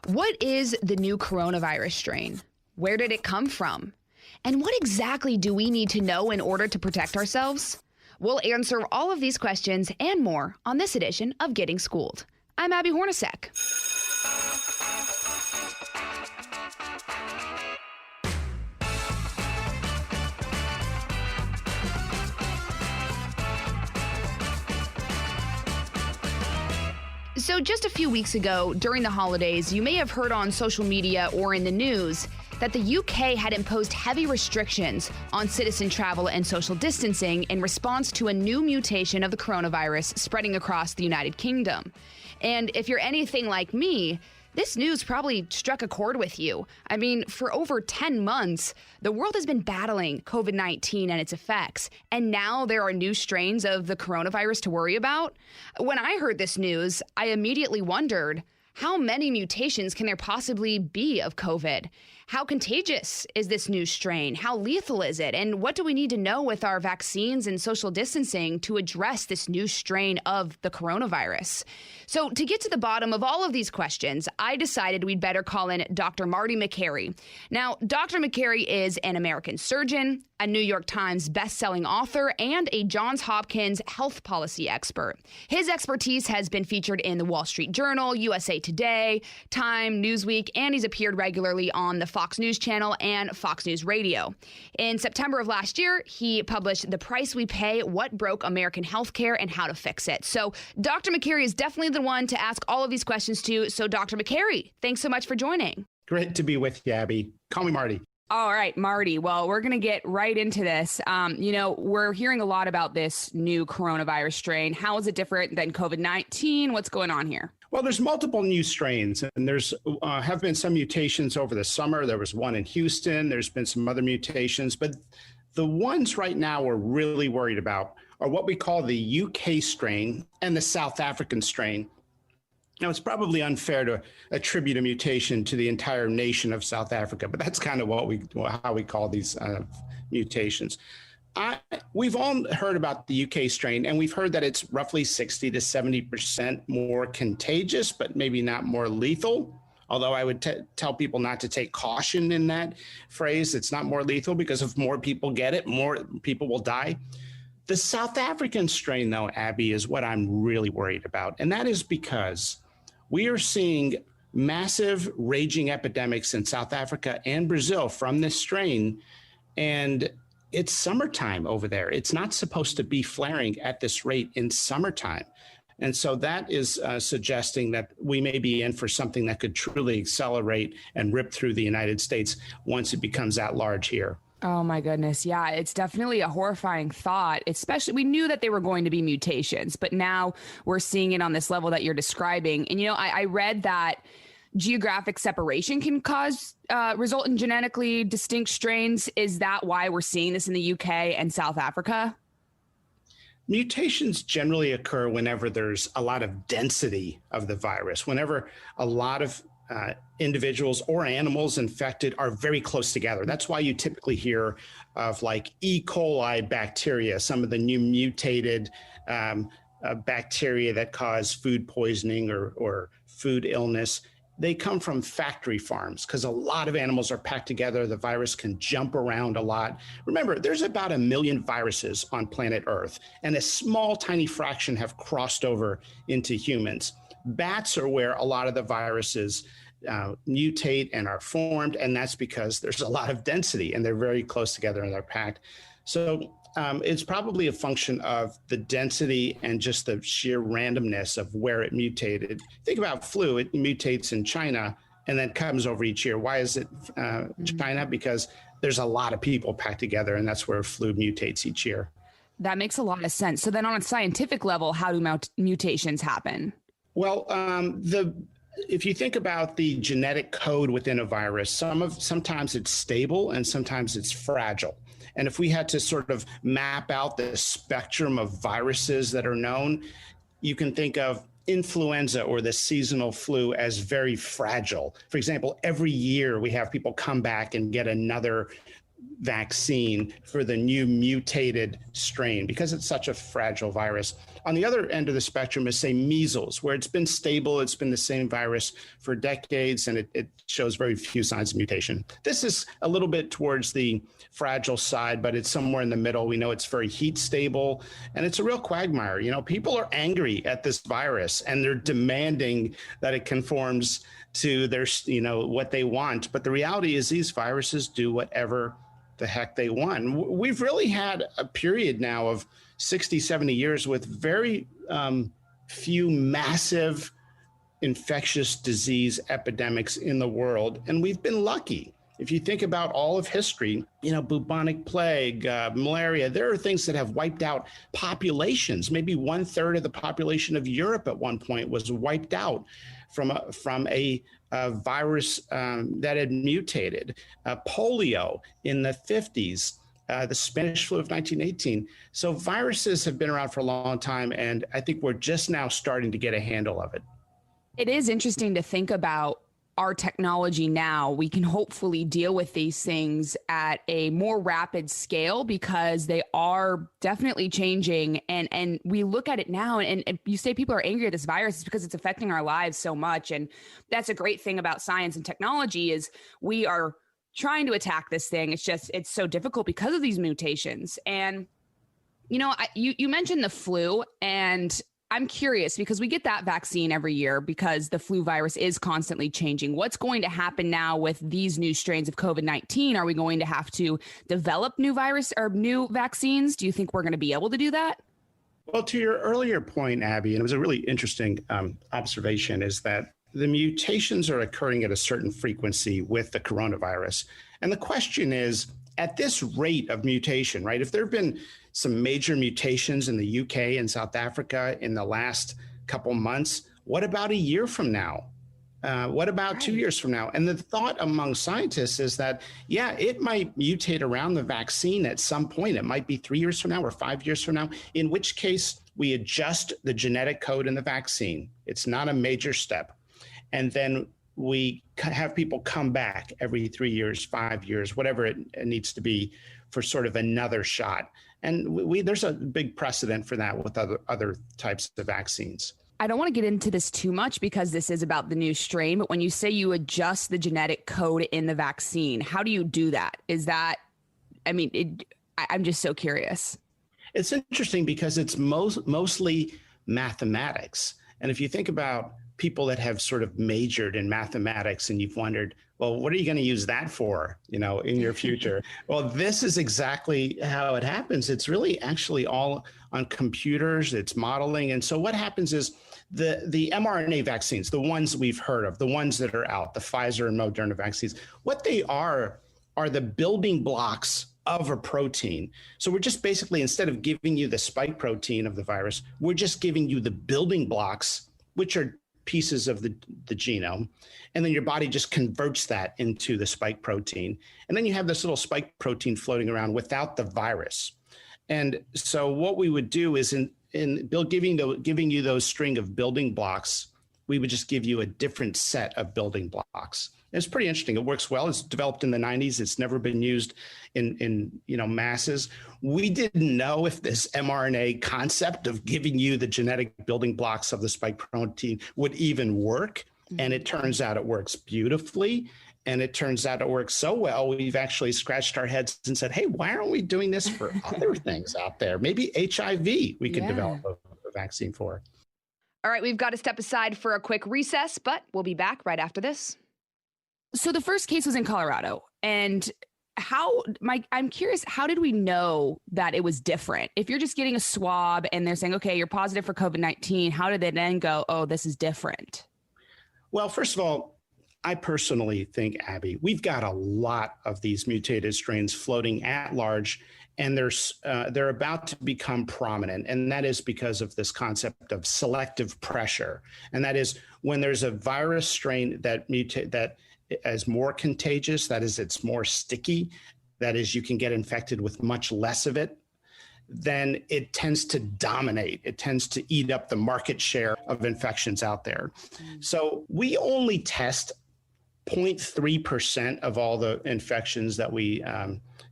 What is the new coronavirus strain? Where did it come from? And what exactly do we need to know in order to protect ourselves? We'll answer all of these questions and more on this edition of Getting Schooled. I'm Abby Hornacek. So just a few weeks ago, during the holidays, you may have heard on social media or in the news that the UK had imposed heavy restrictions on citizen travel and social distancing in response to a new mutation of the coronavirus spreading across the United Kingdom. And if you're anything like me, this news probably struck a chord with you. I mean, for over 10 months, the world has been battling COVID-19 and its effects, and now there are new strains of the coronavirus to worry about. When I heard this news, I immediately wondered, how many mutations can there possibly be of COVID? How contagious is this new strain? How lethal is it? And what do we need to know with our vaccines and social distancing to address this new strain of the coronavirus? So to get to the bottom of all of these questions, I decided we'd better call in Dr. Marty Mccary. Now, Dr. Mccary is an American surgeon, a New York Times bestselling author, and a Johns Hopkins health policy expert. His expertise has been featured in the Wall Street Journal, USA Today, Time, Newsweek, and he's appeared regularly on the Fox News Channel and Fox News Radio. In September of last year, he published The Price We Pay, What Broke American Healthcare and How to Fix It. So Dr. Mccary is definitely the one to ask all of these questions to. So Dr. Mccary, thanks so much for joining. Great to be with you, Abby. Call me Marty. All right, Marty. Well, we're going to get right into this. We're hearing a lot about this new coronavirus strain. How is it different than COVID-19? What's going on here? Well, there's multiple new strains, and there's have been some mutations over the summer. There was one in Houston. There's been some other mutations, but the ones right now we're really worried about are what we call the UK strain and the South African strain. Now, it's probably unfair to attribute a mutation to the entire nation of South Africa, but that's kind of how we call these mutations. We've all heard about the UK strain, and we've heard that it's roughly 60 to 70% more contagious, but maybe not more lethal. Although I would tell people not to take caution in that phrase. It's not more lethal because if more people get it, more people will die. The South African strain, though, Abby, is what I'm really worried about. And that is because we are seeing massive raging epidemics in South Africa and Brazil from this strain. And it's summertime over there. It's not supposed to be flaring at this rate in summertime. And so that is suggesting that we may be in for something that could truly accelerate and rip through the United States once it becomes at large here. Oh, my goodness. Yeah, it's definitely a horrifying thought, especially we knew that they were going to be mutations, but now we're seeing it on this level that you're describing. And, I read that geographic separation can result in genetically distinct strains. Is that why we're seeing this in the UK and South Africa? Mutations generally occur whenever there's a lot of density of the virus, whenever a lot of individuals or animals infected are very close together. That's why you typically hear of like E. coli bacteria, some of the new mutated bacteria that cause food poisoning or food illness. They come from factory farms because a lot of animals are packed together. The virus can jump around a lot. Remember, there's about 1 million viruses on planet Earth, and a small, tiny fraction have crossed over into humans. Bats are where a lot of the viruses mutate and are formed, and that's because there's a lot of density, and they're very close together and they're packed. So it's probably a function of the density and just the sheer randomness of where it mutated. Think about flu. It mutates in China and then comes over each year. Why is it China? Because there's a lot of people packed together, and that's where flu mutates each year. That makes a lot of sense. So then on a scientific level, how do mutations happen? Well, if you think about the genetic code within a virus, sometimes it's stable and sometimes it's fragile. And if we had to sort of map out the spectrum of viruses that are known, you can think of influenza or the seasonal flu as very fragile. For example, every year we have people come back and get another vaccine for the new mutated strain because it's such a fragile virus. On the other end of the spectrum is, say, measles, where it's been stable. It's been the same virus for decades, and it shows very few signs of mutation. This is a little bit towards the fragile side, but it's somewhere in the middle. We know it's very heat stable, and it's a real quagmire. People are angry at this virus, and they're demanding that it conforms to their, what they want. But the reality is these viruses do whatever the heck they want. We've really had a period now of 60, 70 years with very few massive infectious disease epidemics in the world. And we've been lucky. If you think about all of history, bubonic plague, malaria, there are things that have wiped out populations. Maybe 1/3 of the population of Europe at one point was wiped out from a virus that had mutated. Polio in the 50s, the Spanish flu of 1918. So viruses have been around for a long time, and I think we're just now starting to get a handle of it. It is interesting to think about our technology now. We can hopefully deal with these things at a more rapid scale because they are definitely changing. And we look at it now and you say people are angry at this virus is because it's affecting our lives so much. And that's a great thing about science and technology is we are trying to attack this thing. It's so difficult because of these mutations. And, you mentioned the flu, and I'm curious because we get that vaccine every year because the flu virus is constantly changing. What's going to happen now with these new strains of COVID-19? Are we going to have to develop new virus or new vaccines? Do you think we're going to be able to do that? Well, to your earlier point, Abby, and it was a really interesting observation, is that the mutations are occurring at a certain frequency with the coronavirus. And the question is, at this rate of mutation, right, if there have been some major mutations in the UK and South Africa in the last couple months, what about a year from now? What about 2 years from now? And the thought among scientists is that, it might mutate around the vaccine at some point. It might be 3 years from now or 5 years from now, in which case we adjust the genetic code in the vaccine. It's not a major step. And then we have people come back every 3 years, 5 years, whatever it needs to be for sort of another shot. And there's a big precedent for that with other types of vaccines. I don't want to get into this too much because this is about the new strain, but when you say you adjust the genetic code in the vaccine, how do you do that? I'm just so curious. It's interesting because it's mostly mathematics. And if you think about people that have sort of majored in mathematics and you've wondered, well, what are you going to use that for, in your future? Well, this is exactly how it happens. It's really actually all on computers. It's modeling. And so what happens is the mRNA vaccines, the ones we've heard of, the ones that are out, the Pfizer and Moderna vaccines, what they are the building blocks of a protein. So we're just basically, instead of giving you the spike protein of the virus, we're just giving you the building blocks, which are pieces of the genome. And then your body just converts that into the spike protein. And then you have this little spike protein floating around without the virus. And so what we would do is giving you those string of building blocks, we would just give you a different set of building blocks. And it's pretty interesting. It works well. It's developed in the 90s. It's never been used in masses. We didn't know if this mRNA concept of giving you the genetic building blocks of the spike protein would even work. And it turns out it works beautifully. And it turns out it works so well, we've actually scratched our heads and said, hey, why aren't we doing this for other things out there? Maybe HIV we could develop a vaccine for. All right, we've got to step aside for a quick recess, but we'll be back right after this. So the first case was in Colorado. And I'm curious, how did we know that it was different? If you're just getting a swab and they're saying, okay, you're positive for COVID-19, how did they then go, oh, this is different? Well, first of all, I personally think, Abby, we've got a lot of these mutated strains floating at large, and they're about to become prominent. And that is because of this concept of selective pressure. And that is when there's a virus strain that is more contagious, that is, it's more sticky, that is, you can get infected with much less of it, then it tends to dominate. It tends to eat up the market share of infections out there. So we only test 0.3% of all the infections that we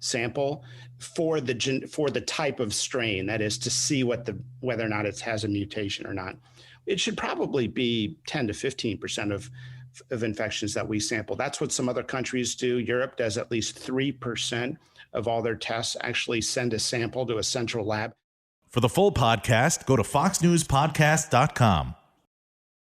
sample for the type of strain, that is to see whether or not it has a mutation or not. It should probably be 10 to 15% of infections that we sample. That's what some other countries do. Europe does at least 3% of all their tests actually send a sample to a central lab. For the full podcast, go to foxnewspodcast.com.